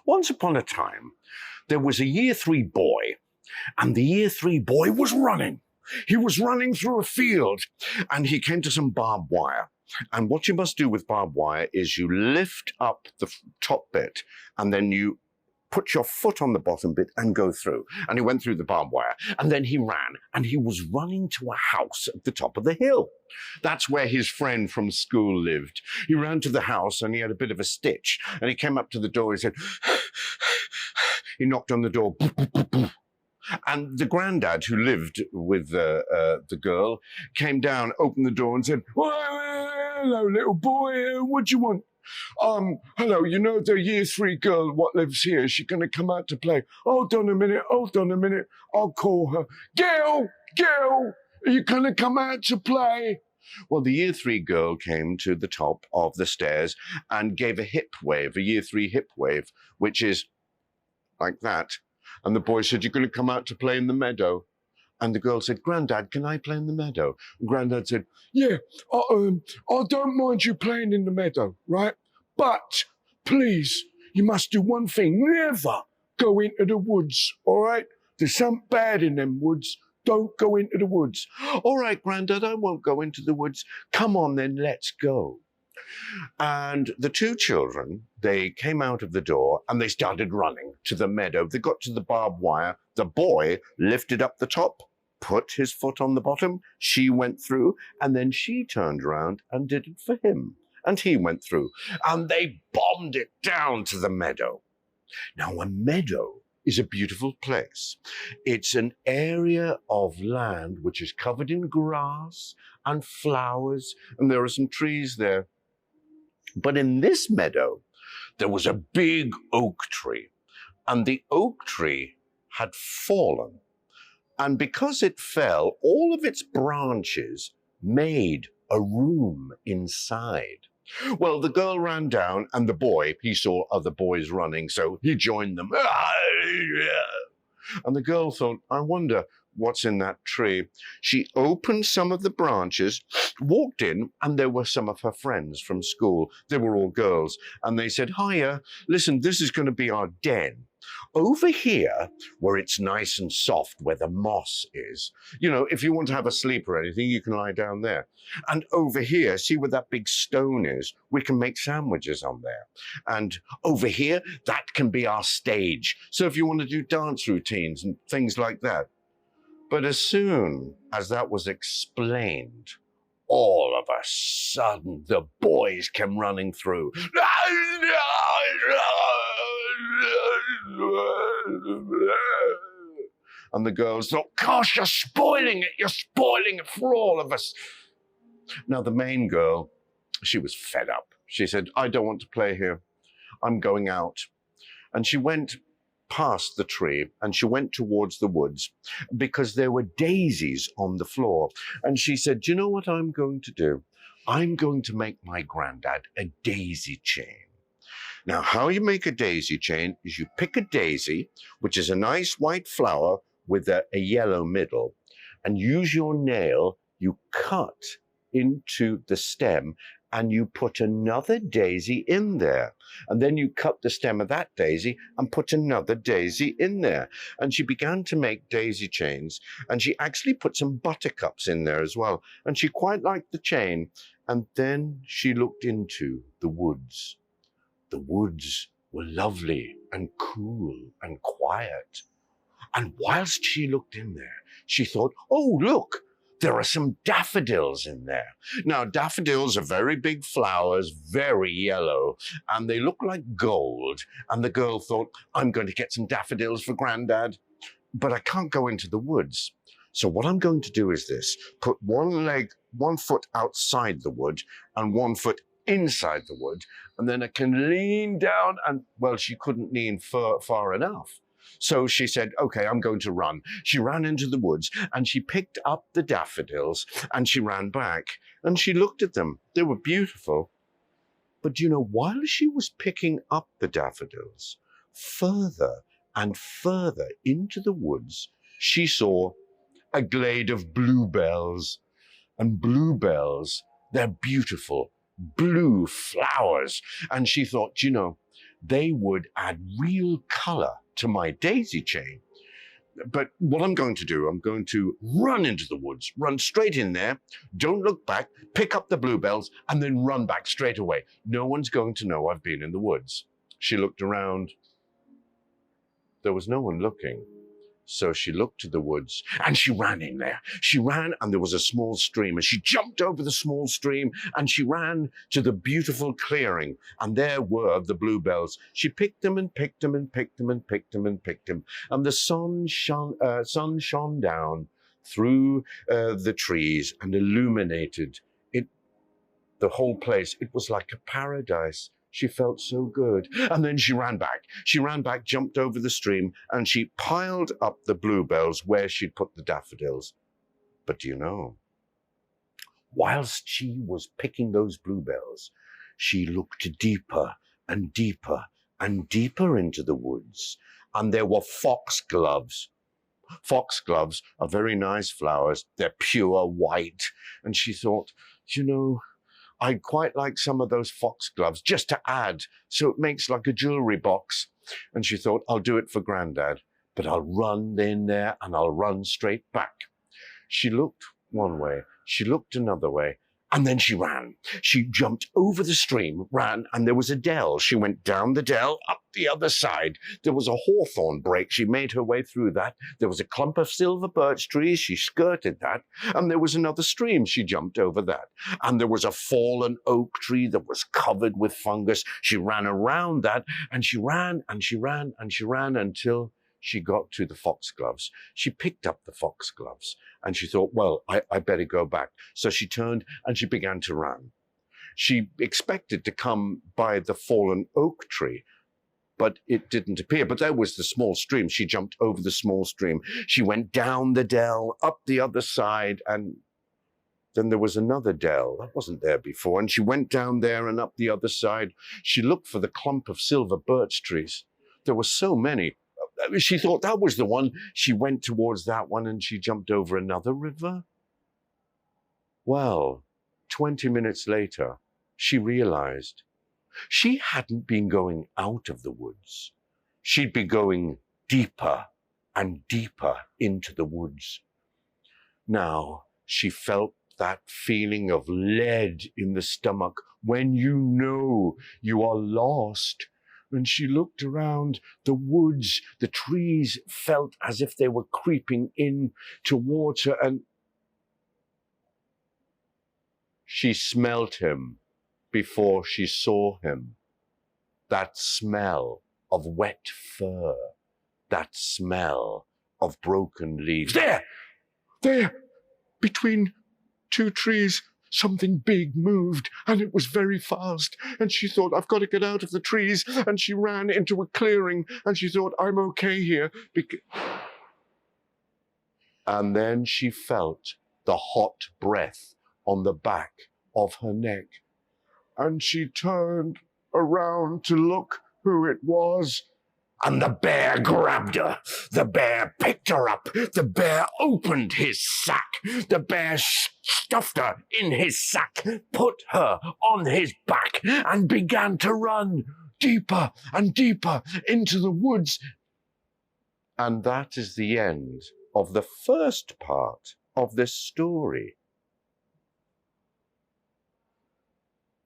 Once upon a time, there was a year 3 boy, and the year 3 boy was running. He was running through a field, and he came to some barbed wire. And what you must do with barbed wire is you lift up the top bit, and then you put your foot on the bottom bit and go through. And he went through the barbed wire, and then he ran, and he was running to a house at the top of the hill. That's where his friend from school lived. He ran to the house, and he had a bit of a stitch, and he came up to the door. He said, he knocked on the door. And the granddad who lived with the girl came down, opened the door and said, hello, little boy, what do you want? Hello, you know the year 3 girl what lives here, is she going to come out to play? Hold on a minute, I'll call her. Gail, are you going to come out to play? Well, the year 3 girl came to the top of the stairs and gave a hip wave, a year 3 hip wave, which is like that. And the boy said, you're going to come out to play in the meadow? And the girl said, Grandad, can I play in the meadow? And Grandad said, yeah, I don't mind you playing in the meadow, right? But please, you must do one thing. Never go into the woods, all right? There's something bad in them woods. Don't go into the woods. All right, Grandad, I won't go into the woods. Come on then, let's go. And the 2 children, they came out of the door and they started running to the meadow. They got to the barbed wire. The boy lifted up the top, put his foot on the bottom. She went through, and then she turned around and did it for him. And he went through, and they bombed it down to the meadow. Now, a meadow is a beautiful place. It's an area of land which is covered in grass and flowers, and there are some trees there. But in this meadow, there was a big oak tree, and the oak tree had fallen. And because it fell, all of its branches made a room inside. Well, the girl ran down, and the boy, he saw other boys running, so he joined them. And the girl thought, I wonder what's in that tree. She opened some of the branches, walked in, and there were some of her friends from school. They were all girls, and they said, hiya, listen, this is going to be our den. Over here, where it's nice and soft, where the moss is, you know, if you want to have a sleep or anything, you can lie down there. And over here, see where that big stone is? We can make sandwiches on there. And over here, that can be our stage. So if you want to do dance routines and things like that. But as soon as that was explained, all of a sudden, the boys came running through. And the girls thought, gosh, you're spoiling it for all of us. Now, the main girl, she was fed up. She said, I don't want to play here. I'm going out. And she went past the tree and she went towards the woods because there were daisies on the floor. And she said, do you know what I'm going to do? I'm going to make my granddad a daisy chain. Now, how you make a daisy chain is you pick a daisy, which is a nice white flower with a yellow middle, and use your nail, you cut into the stem, and you put another daisy in there. And then you cut the stem of that daisy and put another daisy in there. And she began to make daisy chains, and she actually put some buttercups in there as well. And she quite liked the chain. And then she looked into the woods. The woods were lovely and cool and quiet. And whilst she looked in there, she thought, oh, look, there are some daffodils in there. Now, daffodils are very big flowers, very yellow, and they look like gold. And the girl thought, I'm going to get some daffodils for Grandad, but I can't go into the woods. So what I'm going to do is this, put one foot outside the wood and 1 foot inside the wood, and then I can lean down and, well, she couldn't lean far enough. So she said, okay, I'm going to run. She ran into the woods and she picked up the daffodils and she ran back and she looked at them. They were beautiful. But you know, while she was picking up the daffodils, further and further into the woods, she saw a glade of bluebells. And bluebells, they're beautiful blue flowers. And she thought, you know, they would add real color to my daisy chain. But what I'm going to do, I'm going to run into the woods, run straight in there, don't look back, pick up the bluebells, and then run back straight away. No one's going to know I've been in the woods. She looked around. There was no one looking. So she looked to the woods and she ran in there. She ran and there was a small stream and she jumped over the small stream and she ran to the beautiful clearing and there were the bluebells. She picked them and picked them and picked them and picked them and picked them and the sun shone down through the trees and illuminated it, the whole place. It was like a paradise. She felt so good. And then she ran back. She ran back, jumped over the stream, and she piled up the bluebells where she'd put the daffodils. But do you know, whilst she was picking those bluebells, she looked deeper and deeper and deeper into the woods. And there were foxgloves. Foxgloves are very nice flowers. They're pure white. And she thought, you know, I'd quite like some of those foxgloves just to add, so it makes like a jewelry box. And she thought, I'll do it for Grandad, but I'll run in there and I'll run straight back. She looked one way, she looked another way, and then she ran. She jumped over the stream, ran, and there was a dell. She went down the dell, up the other side. There was a hawthorn brake. She made her way through that. There was a clump of silver birch trees. She skirted that. And there was another stream. She jumped over that. And there was a fallen oak tree that was covered with fungus. She ran around that, and she ran, and she ran, and she ran until she got to the foxgloves. She picked up the foxgloves and she thought, well, I better go back. So she turned and she began to run. She expected to come by the fallen oak tree, but it didn't appear. But there was the small stream. She jumped over the small stream. She went down the dell, up the other side, and then there was another dell that wasn't there before. And she went down there and up the other side. She looked for the clump of silver birch trees. There were so many. She thought that was the one. She went towards that one and she jumped over another river. Well, 20 minutes later, she realized she hadn't been going out of the woods. She'd been going deeper and deeper into the woods. Now she felt that feeling of lead in the stomach when you know you are lost. When she looked around, the woods, the trees felt as if they were creeping in towards her, and she smelled him before she saw him. That smell of wet fur, that smell of broken leaves. There, between two trees, something big moved, and it was very fast. And she thought, I've got to get out of the trees. And she ran into a clearing, and she thought, I'm okay here. And then she felt the hot breath on the back of her neck. And she turned around to look who it was. And the bear grabbed her. The bear picked her up. The bear opened his sack. The bear stuffed her in his sack, put her on his back, and began to run deeper and deeper into the woods. And that is the end of the first part of this story.